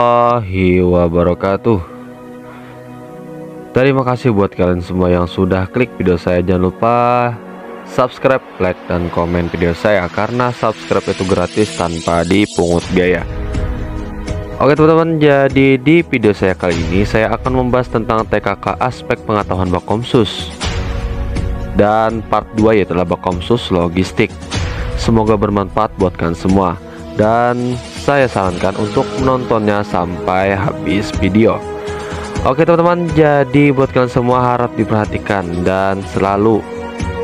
Warahmatullahi wabarakatuh. Terima kasih buat kalian semua yang sudah klik video saya. Jangan lupa subscribe, like, dan komen video saya, karena subscribe itu gratis tanpa dipungut biaya. Oke teman-teman, jadi di video saya kali ini saya akan membahas tentang TKK aspek pengetahuan Bakomsus dan part 2, yaitu Bakomsus logistik. Semoga bermanfaat buat kalian semua, dan saya sarankan untuk menontonnya sampai habis video. Oke teman-teman, jadi buat kalian semua harap diperhatikan dan selalu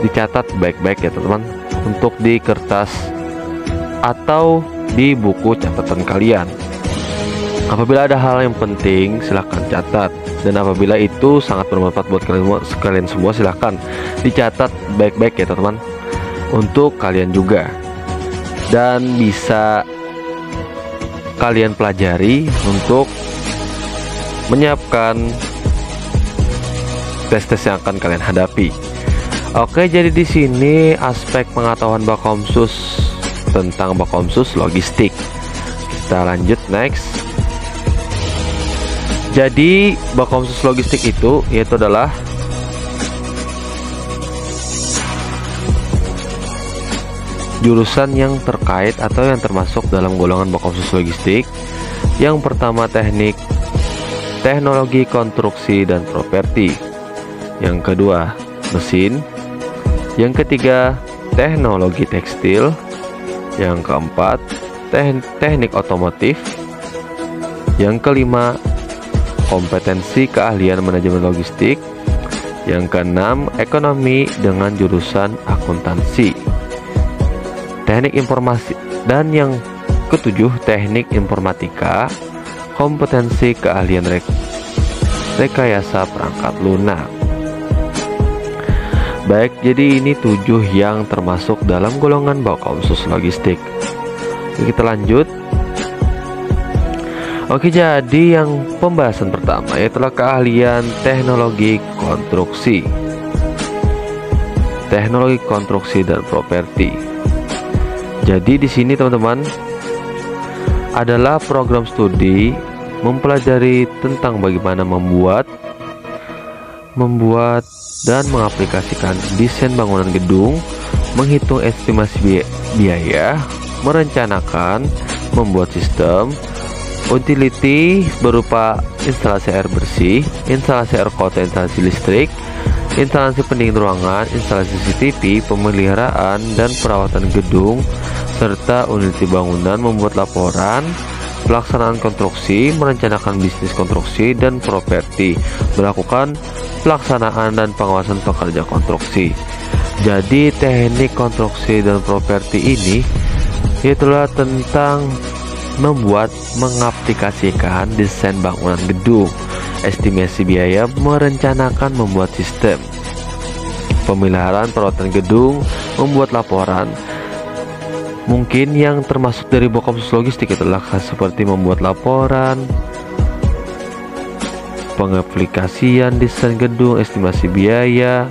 dicatat baik-baik ya teman-teman, untuk di kertas atau di buku catatan kalian. Apabila ada hal yang penting silahkan catat, dan apabila itu sangat bermanfaat buat kalian semua silahkan dicatat baik-baik ya teman-teman, untuk kalian juga, dan bisa kalian pelajari untuk menyiapkan tes-tes yang akan kalian hadapi. Oke, jadi di sini aspek pengetahuan Bakomsus tentang Bakomsus logistik. Kita lanjut next. Jadi Bakomsus logistik itu yaitu adalah jurusan yang terkait atau yang termasuk dalam golongan Bakomsus logistik. Yang pertama teknologi konstruksi dan properti. Yang kedua mesin. Yang ketiga teknologi tekstil. Yang keempat teknik otomotif. Yang kelima kompetensi keahlian manajemen logistik. Yang keenam ekonomi dengan jurusan akuntansi, teknik informasi, dan yang ketujuh teknik informatika, kompetensi keahlian rekayasa perangkat lunak. Baik, jadi ini 7 yang termasuk dalam golongan Bakomsus logistik. Kita lanjut. Oke, jadi yang pembahasan pertama yaitu keahlian teknologi konstruksi. Teknologi konstruksi dan properti. Jadi di sini teman-teman adalah program studi mempelajari tentang bagaimana membuat dan mengaplikasikan desain bangunan gedung, menghitung estimasi biaya, merencanakan, membuat sistem utility berupa instalasi air bersih, instalasi air kota, instalasi listrik, instalasi pendingin ruangan, instalasi CCTV, pemeliharaan dan perawatan gedung, serta unit bangunan, membuat laporan, pelaksanaan konstruksi, merencanakan bisnis konstruksi dan properti, melakukan pelaksanaan dan pengawasan pekerja konstruksi. Jadi teknik konstruksi dan properti ini itulah tentang membuat, mengaplikasikan desain bangunan gedung, estimasi biaya, merencanakan, membuat sistem pemeliharaan, perawatan gedung, membuat laporan. Mungkin yang termasuk dari Bakomsus logistik itulah seperti membuat laporan, pengaplikasian desain gedung, estimasi biaya,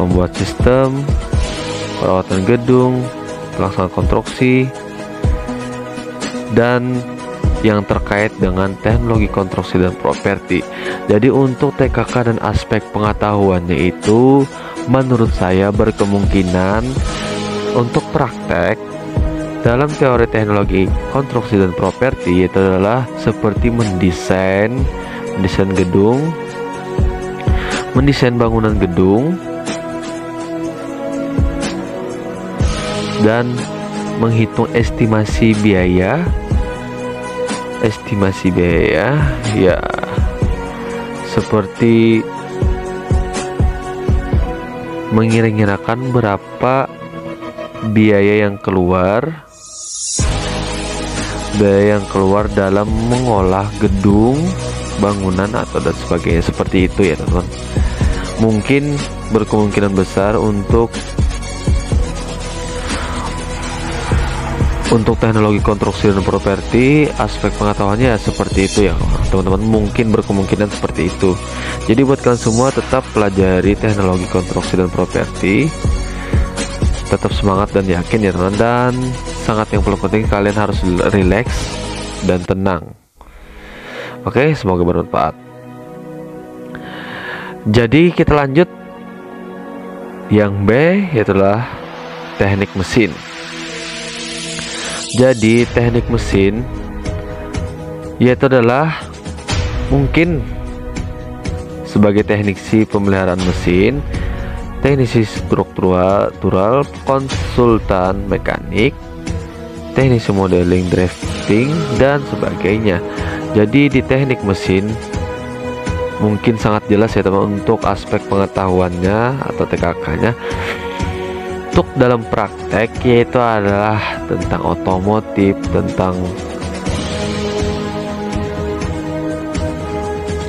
membuat sistem perawatan gedung, pelaksanaan konstruksi, dan yang terkait dengan teknologi konstruksi dan properti. Jadi untuk TKK dan aspek pengetahuannya itu menurut saya berkemungkinan untuk praktek dalam teori teknologi konstruksi dan properti itu adalah seperti mendesain gedung, mendesain bangunan gedung, dan menghitung estimasi biaya ya, seperti mengira-ngirakan berapa biaya yang keluar dalam mengolah gedung, bangunan, atau dan sebagainya, seperti itu ya teman-teman. Mungkin berkemungkinan besar untuk teknologi konstruksi dan properti, aspek pengetahuannya seperti itu ya teman-teman, mungkin berkemungkinan seperti itu. Jadi buat kalian semua tetap pelajari teknologi konstruksi dan properti, tetap semangat dan yakin ya teman, dan sangat yang paling penting kalian harus relax dan tenang. Oke, semoga bermanfaat. Jadi kita lanjut yang B, yaitulah teknik mesin. Jadi teknik mesin yaitu adalah mungkin sebagai teknisi pemeliharaan mesin, teknisi struktural, konsultan mekanik, teknisi modeling, drafting, dan sebagainya. Jadi di teknik mesin mungkin sangat jelas ya teman untuk aspek pengetahuannya atau TKK-nya. Untuk dalam praktek yaitu adalah tentang otomotif, tentang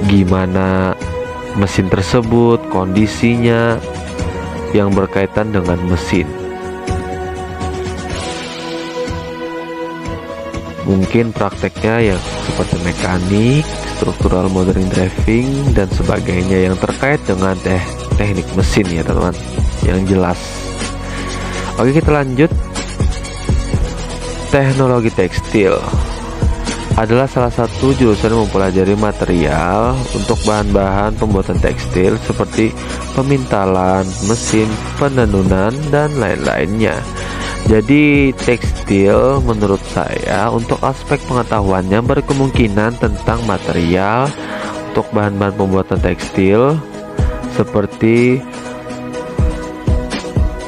gimana mesin tersebut, kondisinya yang berkaitan dengan mesin. Mungkin prakteknya yang seperti mekanik, struktural, modeling, driving, dan sebagainya yang terkait dengan teknik mesin ya teman-teman, yang jelas. Oke, kita lanjut. Teknologi tekstil adalah salah satu jurusan yang mempelajari material untuk bahan-bahan pembuatan tekstil seperti pemintalan, mesin, penenunan, dan lain-lainnya. Jadi tekstil menurut saya untuk aspek pengetahuannya berkemungkinan tentang material untuk bahan-bahan pembuatan tekstil seperti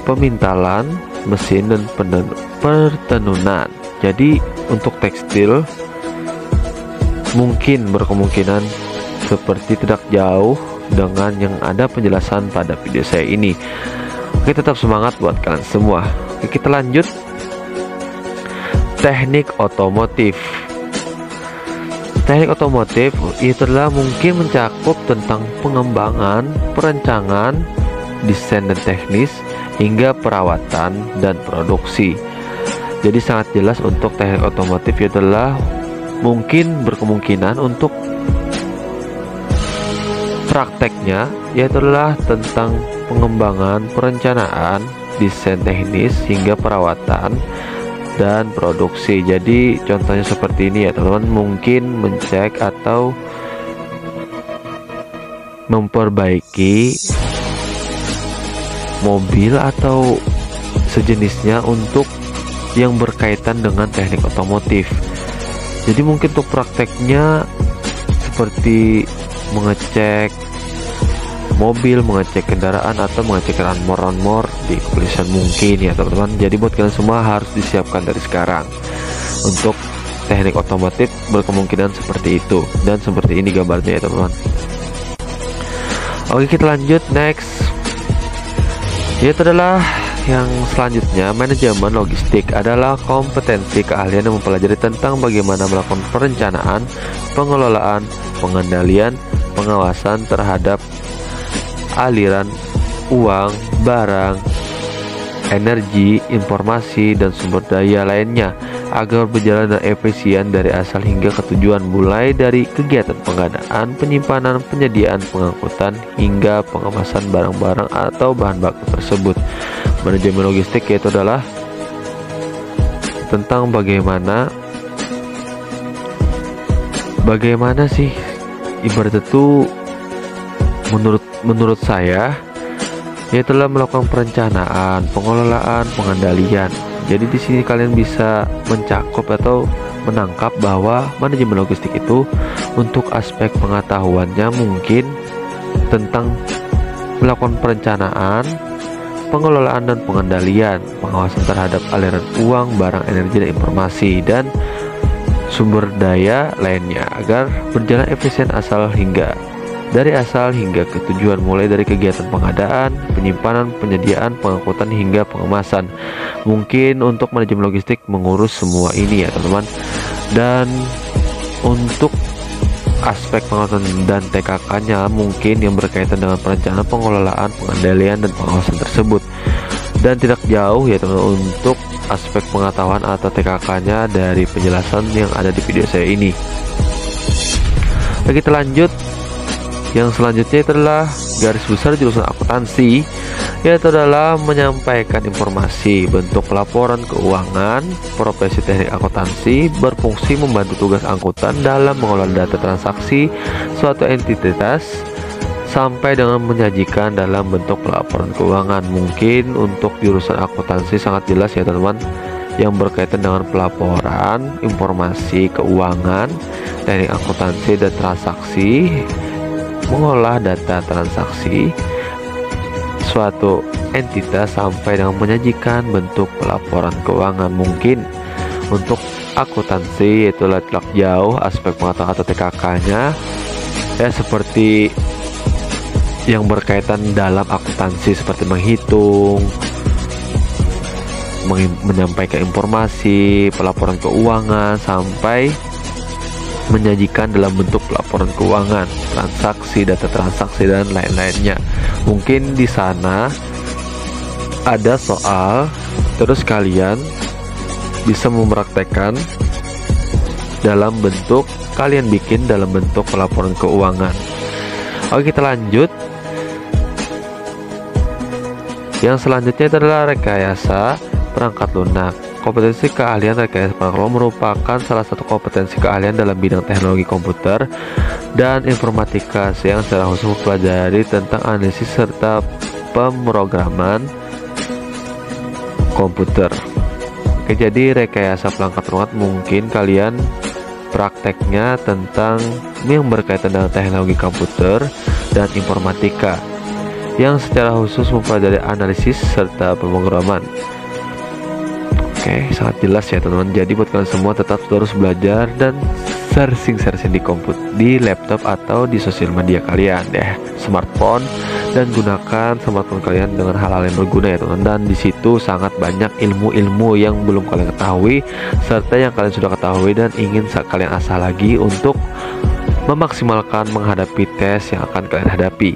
pemintalan, mesin, dan pertenunan. Jadi untuk tekstil mungkin berkemungkinan seperti tidak jauh dengan yang ada penjelasan pada video saya ini. Oke, tetap semangat buat kalian semua. Oke, kita lanjut. Teknik otomotif. Teknik otomotif itu adalah mungkin mencakup tentang pengembangan, perancangan, desain dan teknis, hingga perawatan dan produksi. Jadi sangat jelas untuk teknik otomotif itu adalah mungkin berkemungkinan untuk prakteknya yaitu adalah tentang pengembangan, perencanaan, desain teknis, hingga perawatan dan produksi. Jadi contohnya seperti ini ya teman-teman, mungkin mencek atau memperbaiki mobil atau sejenisnya untuk yang berkaitan dengan teknik otomotif. Jadi mungkin untuk prakteknya seperti mengecek mobil, mengecek kendaraan, atau mengecek armor di kepolisian mungkin ya teman-teman. Jadi buat kalian semua harus disiapkan dari sekarang untuk teknik otomotif, berkemungkinan seperti itu dan seperti ini gambarnya ya teman-teman. Oke, kita lanjut next, yaitu adalah yang selanjutnya, manajemen logistik adalah kompetensi keahlian yang mempelajari tentang bagaimana melakukan perencanaan, pengelolaan, pengendalian, pengawasan terhadap aliran uang, barang, energi, informasi, dan sumber daya lainnya agar berjalan dengan efisien dari asal hingga ke tujuan, mulai dari kegiatan pengadaan, penyimpanan, penyediaan, pengangkutan, hingga pengemasan barang-barang atau bahan baku tersebut. Manajemen logistik yaitu adalah tentang bagaimana sih ibarat itu menurut saya yaitu adalah melakukan perencanaan, pengelolaan, pengendalian. Jadi di sini kalian bisa mencakup atau menangkap bahwa manajemen logistik itu untuk aspek pengetahuannya mungkin tentang melakukan perencanaan, pengelolaan dan pengendalian, pengawasan terhadap aliran uang, barang, energi, dan informasi, dan sumber daya lainnya agar berjalan efisien dari asal hingga ke tujuan, mulai dari kegiatan pengadaan, penyimpanan, penyediaan, pengangkutan, hingga pengemasan. Mungkin untuk manajemen logistik mengurus semua ini ya teman-teman. Dan untuk aspek pengawasan dan TKK-nya mungkin yang berkaitan dengan perencanaan, pengelolaan, pengendalian, dan pengawasan tersebut. Dan tidak jauh ya teman-teman untuk aspek pengetahuan atau TKK-nya dari penjelasan yang ada di video saya ini. Oke, kita lanjut. Yang selanjutnya adalah garis besar jurusan akuntansi, yaitu adalah menyampaikan informasi bentuk laporan keuangan. Profesi teknik akuntansi berfungsi membantu tugas angkutan dalam mengelola data transaksi suatu entitas sampai dengan menyajikan dalam bentuk laporan keuangan. Mungkin untuk jurusan akuntansi sangat jelas ya teman-teman, yang berkaitan dengan pelaporan informasi keuangan, teknik akuntansi dan transaksi, mengolah data transaksi suatu entitas sampai dengan menyajikan bentuk pelaporan keuangan. Mungkin untuk akuntansi yaitu letak jauh aspek pengetahuan atau TKK-nya ya, seperti yang berkaitan dalam akuntansi seperti menghitung, menyampaikan informasi pelaporan keuangan sampai menyajikan dalam bentuk pelaporan keuangan, transaksi, data transaksi dan lain-lainnya. Mungkin di sana ada soal, terus kalian bisa mempraktekkan dalam bentuk kalian bikin dalam bentuk pelaporan keuangan. Oke, kita lanjut. Yang selanjutnya adalah rekayasa perangkat lunak. Kompetensi keahlian rekayasa perangkat lunak merupakan salah satu kompetensi keahlian dalam bidang teknologi komputer dan informatika yang secara khusus mempelajari tentang analisis serta pemrograman komputer. Oke, jadi rekayasa perangkat lunak mungkin kalian prakteknya tentang yang berkaitan dengan teknologi komputer dan informatika yang secara khusus mempelajari analisis serta pemrograman. Oke, sangat jelas ya teman-teman. Jadi buat kalian semua tetap terus belajar dan searching di komputer, di laptop atau di sosial media kalian ya, smartphone, dan gunakan smartphone kalian dengan hal-hal yang berguna ya teman-teman. Dan di situ sangat banyak ilmu-ilmu yang belum kalian ketahui serta yang kalian sudah ketahui dan ingin kalian asah lagi untuk memaksimalkan menghadapi tes yang akan kalian hadapi.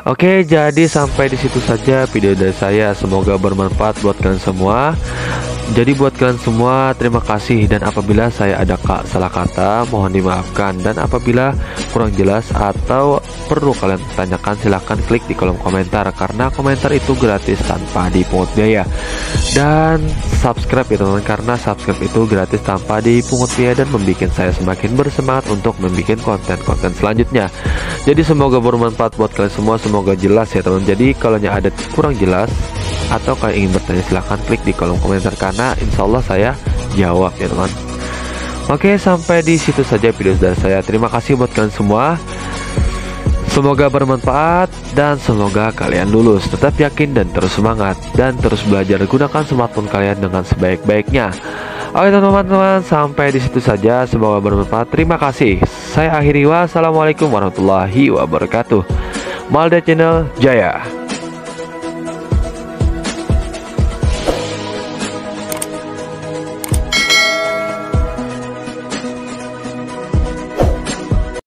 Oke, jadi sampai di situ saja video dari saya. Semoga bermanfaat buat kalian semua. Jadi buat kalian semua terima kasih, dan apabila saya ada salah kata mohon dimaafkan, dan apabila kurang jelas atau perlu kalian tanyakan silahkan klik di kolom komentar, karena komentar itu gratis tanpa dipungut biaya. Dan subscribe ya teman-teman, karena subscribe itu gratis tanpa dipungut biaya dan membuat saya semakin bersemangat untuk membuat konten-konten selanjutnya. Jadi semoga bermanfaat buat kalian semua, semoga jelas ya teman-teman. Jadi kalau ada kurang jelas atau kalian ingin bertanya silahkan klik di kolom komentar, karena insya Allah saya jawab ya teman. Oke, sampai di situ saja video dari saya. Terima kasih buat kalian semua. Semoga bermanfaat dan semoga kalian lulus. Tetap yakin dan terus semangat dan terus belajar. Gunakan smartphone kalian dengan sebaik-baiknya. Oke teman-teman, sampai di situ saja. Semoga bermanfaat. Terima kasih. Saya akhiri. Wassalamualaikum warahmatullahi wabarakatuh. Malda Channel Jaya.